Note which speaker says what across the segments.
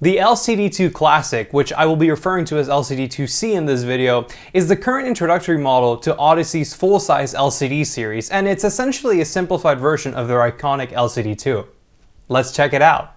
Speaker 1: The LCD-2 Classic, which I will be referring to as LCD-2C in this video, is the current introductory model to Audeze's full-size LCD series, and it's essentially a simplified version of their iconic LCD-2. Let's check it out.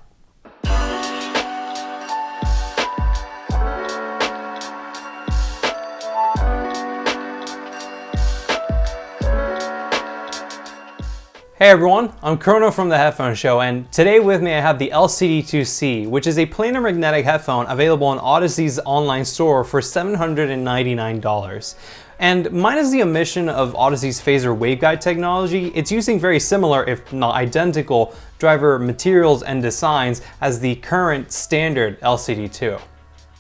Speaker 1: Hey everyone, I'm Chrono from the Headphone Show, and today with me I have the LCD-2C, which is a planar magnetic headphone available on Audeze's online store for $799. And minus the omission of Audeze's phaser waveguide technology, it's using very similar, if not identical, driver materials and designs as the current standard LCD-2.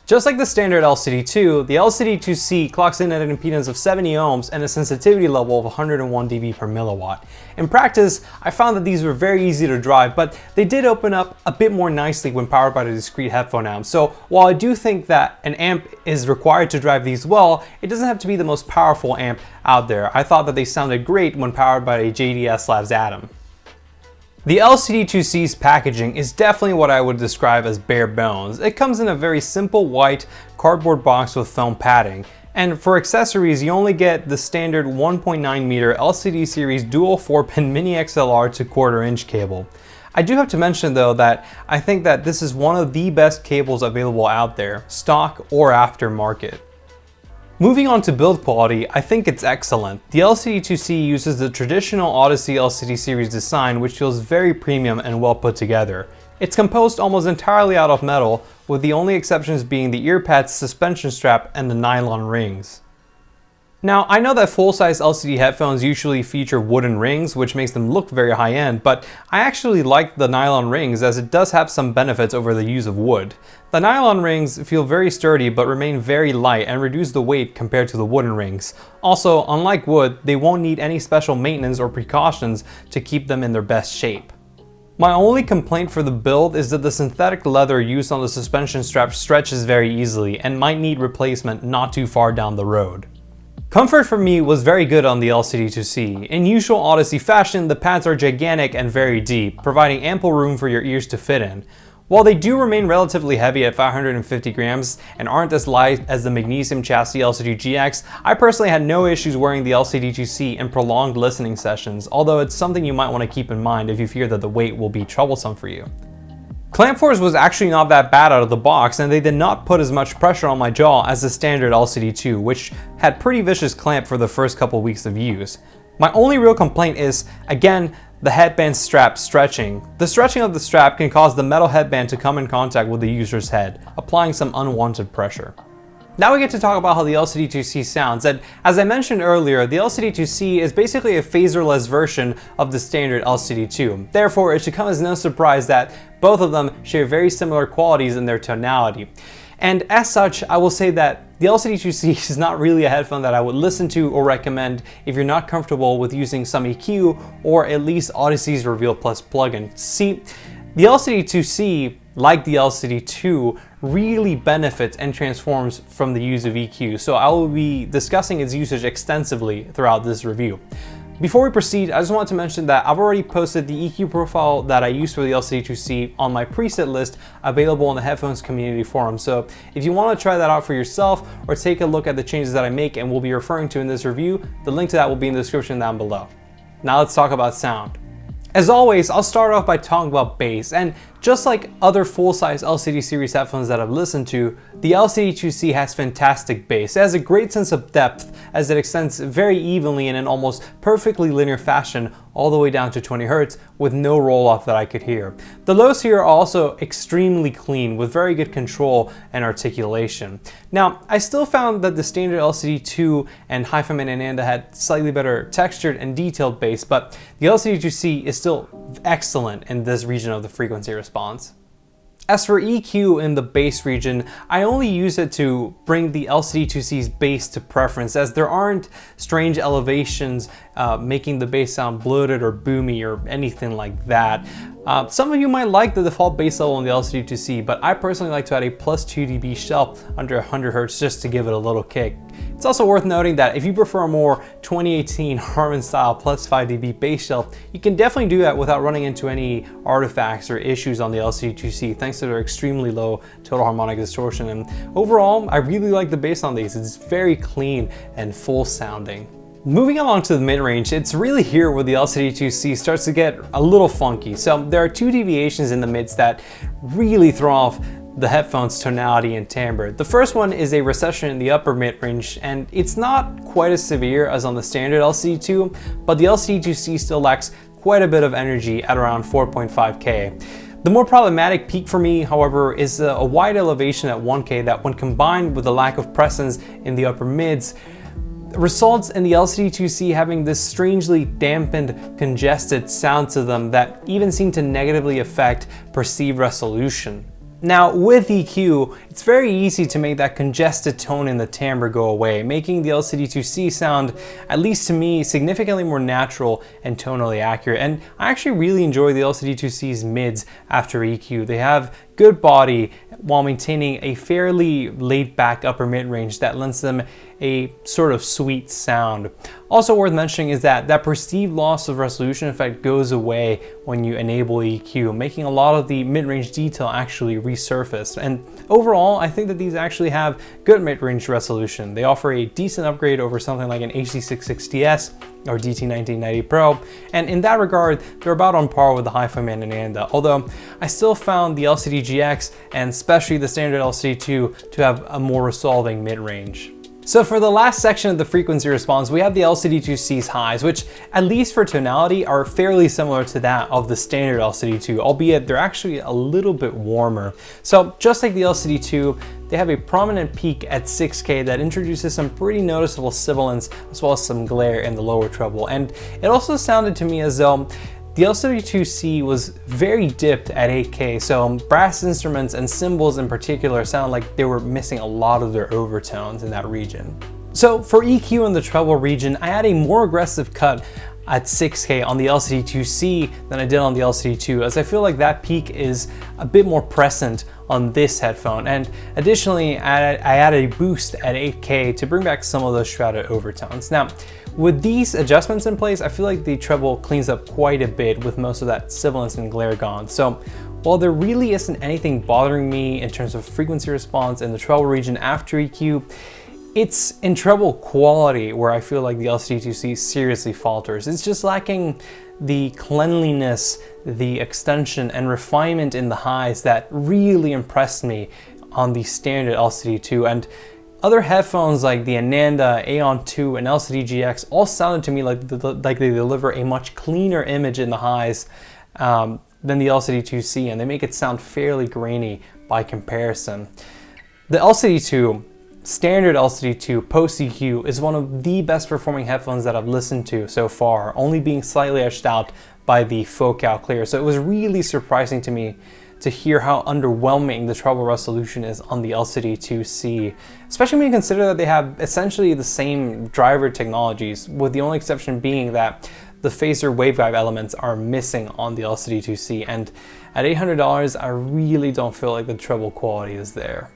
Speaker 1: Just like the standard LCD-2, the LCD-2C clocks in at an impedance of 70 ohms and a sensitivity level of 101 dB per milliwatt. In practice, I found that these were very easy to drive, but they did open up a bit more nicely when powered by the discrete headphone amp. So while I do think that an amp is required to drive these well, it doesn't have to be the most powerful amp out there. I thought that they sounded great when powered by a JDS Labs Atom. The LCD-2C's packaging is definitely what I would describe as bare bones. It comes in a very simple white cardboard box with foam padding. And for accessories, you only get the standard 1.9 meter LCD series dual 4-pin mini XLR to 1/4 inch cable. I do have to mention though that I think that this is one of the best cables available out there, stock or aftermarket. Moving on to build quality, I think it's excellent. The LCD-2C uses the traditional Audeze LCD series design, which feels very premium and well put together. It's composed almost entirely out of metal, with the only exceptions being the ear pads, suspension strap, and the nylon rings. Now, I know that full-size LCD headphones usually feature wooden rings, which makes them look very high-end, but I actually like the nylon rings as it does have some benefits over the use of wood. The nylon rings feel very sturdy but remain very light and reduce the weight compared to the wooden rings. Also, unlike wood, they won't need any special maintenance or precautions to keep them in their best shape. My only complaint for the build is that the synthetic leather used on the suspension strap stretches very easily and might need replacement not too far down the road. Comfort for me was very good on the LCD-2C. In usual Audeze fashion, the pads are gigantic and very deep, providing ample room for your ears to fit in. While they do remain relatively heavy at 550 grams and aren't as light as the magnesium chassis LCD-GX, I personally had no issues wearing the LCD-2C in prolonged listening sessions, although it's something you might want to keep in mind if you fear that the weight will be troublesome for you. Clamp force was actually not that bad out of the box, and they did not put as much pressure on my jaw as the standard LCD-2, which had pretty vicious clamp for the first couple weeks of use. My only real complaint is, again, the headband strap stretching. The stretching of the strap can cause the metal headband to come in contact with the user's head, applying some unwanted pressure. Now we get to talk about how the LCD-2C sounds, and as I mentioned earlier, the LCD-2C is basically a phaserless version of the standard LCD-2. Therefore, it should come as no surprise that both of them share very similar qualities in their tonality. And as such, I will say that the LCD-2C is not really a headphone that I would listen to or recommend if you're not comfortable with using some EQ or at least Audeze's Reveal Plus plugin. See, the LCD-2C, like the LCD-2, really benefits and transforms from the use of EQ, so I will be discussing its usage extensively throughout this review. Before we proceed, I just want to mention that I've already posted the EQ profile that I used for the LCD-2C on my preset list available on the Headphones community forum, so if you want to try that out for yourself or take a look at the changes that I make and will be referring to in this review, the link to that will be in the description down below. Now let's talk about sound. As always, I'll start off by talking about bass, and just like other full-size LCD series headphones that I've listened to, the LCD-2C has fantastic bass. It has a great sense of depth as it extends very evenly in an almost perfectly linear fashion all the way down to 20 Hz with no roll-off that I could hear. The lows here are also extremely clean with very good control and articulation. Now, I still found that the standard LCD-2 and HiFiMan and Ananda had slightly better textured and detailed bass, but the LCD-2C is still excellent in this region of the frequency response. As for EQ in the bass region, I only use it to bring the LCD-2C's bass to preference, as there aren't strange elevations making the bass sound bloated or boomy or anything like that. Some of you might like the default bass level on the LCD-2C, but I personally like to add a plus 2 dB shelf under 100 Hz just to give it a little kick. It's also worth noting that if you prefer a more 2018 Harman style plus 5 dB bass shelf, you can definitely do that without running into any artifacts or issues on the LCD-2C thanks to their extremely low total harmonic distortion. And overall, I really like the bass on these. It's very clean and full sounding. Moving along to the mid-range, it's really here where the LCD-2C starts to get a little funky. So there are two deviations in the mids that really throw off the headphone's tonality and timbre. The first one is a recession in the upper mid-range, and it's not quite as severe as on the standard LCD-2, but the LCD-2C still lacks quite a bit of energy at around 4.5K. The more problematic peak for me, however, is a wide elevation at 1K that, when combined with the lack of presence in the upper mids, results in the LCD-2C having this strangely dampened, congested sound to them that even seem to negatively affect perceived resolution. Now, with EQ, it's very easy to make that congested tone in the timbre go away, making the LCD-2C sound, at least to me, significantly more natural and tonally accurate. And I actually really enjoy the LCD-2C's mids after EQ. They have good body while maintaining a fairly laid-back upper mid-range that lends them a sort of sweet sound. Also worth mentioning is that perceived loss of resolution effect goes away when you enable EQ, making a lot of the mid-range detail actually resurface. And overall, I think that these actually have good mid-range resolution. They offer a decent upgrade over something like an HD660S or DT1990 Pro, and in that regard, they're about on par with the Hi-Fi Man and Ananda, although I still found the LCD-GX and especially the standard LCD-2 to have a more resolving mid-range. So for the last section of the frequency response, we have the LCD-2C's highs, which at least for tonality are fairly similar to that of the standard LCD-2, albeit they're actually a little bit warmer. So just like the LCD-2, they have a prominent peak at 6K that introduces some pretty noticeable sibilance as well as some glare in the lower treble. And it also sounded to me as though the LCD-2C was very dipped at 8K, so brass instruments and cymbals in particular sound like they were missing a lot of their overtones in that region. So for EQ in the treble region, I had a more aggressive cut at 6K on the LCD-2C than I did on the LCD-2, as I feel like that peak is a bit more present on this headphone. And additionally, I added a boost at 8K to bring back some of those shrouded overtones. Now, with these adjustments in place, I feel like the treble cleans up quite a bit with most of that sibilance and glare gone. So while there really isn't anything bothering me in terms of frequency response in the treble region after EQ, it's in treble quality where I feel like the LCD-2C seriously falters. It's just lacking the cleanliness, the extension and refinement in the highs that really impressed me on the standard LCD-2. And other headphones like the Ananda, Aeon 2, and LCD-GX all sounded to me like they deliver a much cleaner image in the highs than the LCD-2C, and they make it sound fairly grainy by comparison. The LCD-2, standard LCD-2 post EQ, is one of the best performing headphones that I've listened to so far, only being slightly edged out by the Focal Clear. So it was really surprising to me to hear how underwhelming the treble resolution is on the LCD-2C, especially when you consider that they have essentially the same driver technologies, with the only exception being that the phaser waveguide elements are missing on the LCD-2C, and at $800, I really don't feel like the treble quality is there.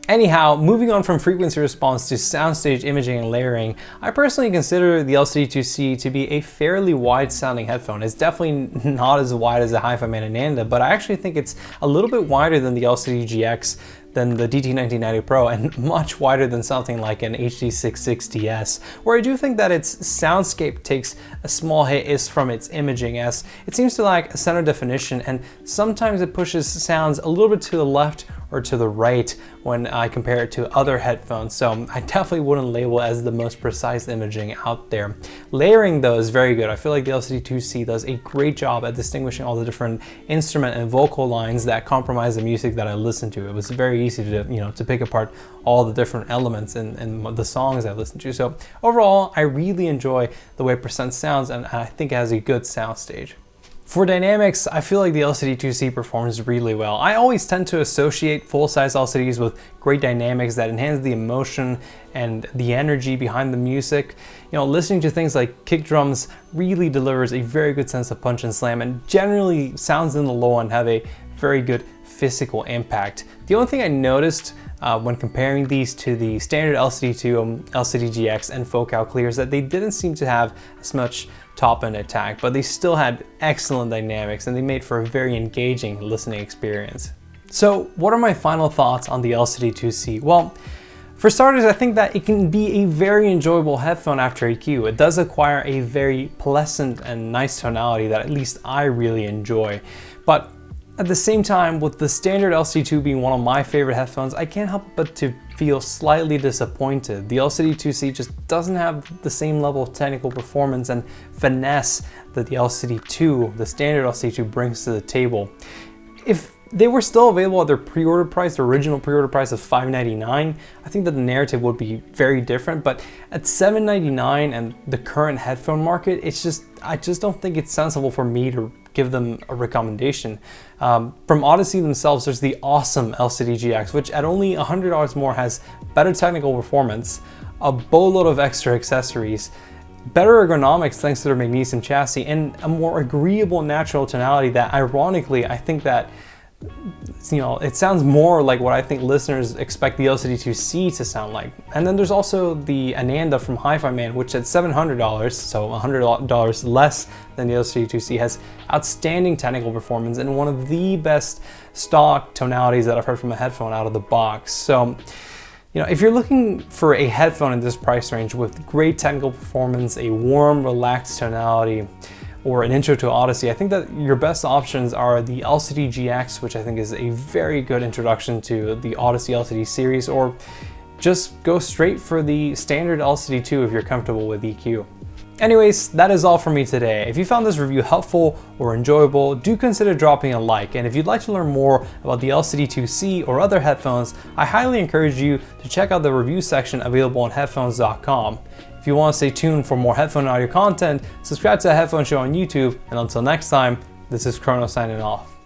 Speaker 1: Anyhow, moving on from frequency response to soundstage imaging and layering, I personally consider the LCD-2C to be a fairly wide sounding headphone. It's definitely not as wide as the Hi-Fi Man and Ananda, but I actually think it's a little bit wider than the LCD-GX, than the DT1990 Pro, and much wider than something like an HD660S, where I do think that its soundscape takes a small hit is from its imaging, as it seems to lack center definition, and sometimes it pushes sounds a little bit to the left or to the right when I compare it to other headphones, so I definitely wouldn't label it as the most precise imaging out there. Layering though is very good. I feel like the LCD-2C does a great job at distinguishing all the different instrument and vocal lines that comprise the music that I listen to. It was very easy to pick apart all the different elements in the songs I listen to. So overall, I really enjoy the way it presents sounds, and I think it has a good soundstage. For dynamics, I feel like the LCD-2C performs really well. I always tend to associate full-size LCDs with great dynamics that enhance the emotion and the energy behind the music. You know, listening to things like kick drums really delivers a very good sense of punch and slam, and generally sounds in the low end have a very good physical impact. The only thing I noticed when comparing these to the standard LCD-2, LCD-GX, and Focal Clear is that they didn't seem to have as much top-end attack, but they still had excellent dynamics and they made for a very engaging listening experience. So what are my final thoughts on the LCD-2C? Well, for starters, I think that it can be a very enjoyable headphone after EQ. It does acquire a very pleasant and nice tonality that at least I really enjoy. But at the same time, with the standard LCD-2 being one of my favorite headphones, I can't help but to feel slightly disappointed. The LCD-2C just doesn't have the same level of technical performance and finesse that the LCD-2, the standard LCD-2, brings to the table. If they were still available at their pre-order price, the original pre-order price of $599, I think that the narrative would be very different, but at $799 and the current headphone market, I just don't think it's sensible for me to give them a recommendation. From Audeze themselves, there's the awesome LCD-GX, which at only $100 more has better technical performance, a boatload of extra accessories, better ergonomics thanks to their magnesium chassis, and a more agreeable natural tonality that ironically, I think that, you know, it sounds more like what I think listeners expect the LCD-2C to sound like. And then there's also the Ananda from Hi-Fi Man, which at $700, so $100 less than the LCD-2C, has outstanding technical performance and one of the best stock tonalities that I've heard from a headphone out of the box. So, you know, if you're looking for a headphone in this price range with great technical performance, a warm, relaxed tonality, or an intro to Audeze, I think that your best options are the LCD-GX, which I think is a very good introduction to the Audeze LCD series, or just go straight for the standard LCD-2 if you're comfortable with EQ. Anyways, that is all for me today. If you found this review helpful or enjoyable, do consider dropping a like. And if you'd like to learn more about the LCD-2C or other headphones, I highly encourage you to check out the review section available on headphones.com. If you want to stay tuned for more headphone audio content, subscribe to the Headphone Show on YouTube. And until next time, this is Chrono signing off.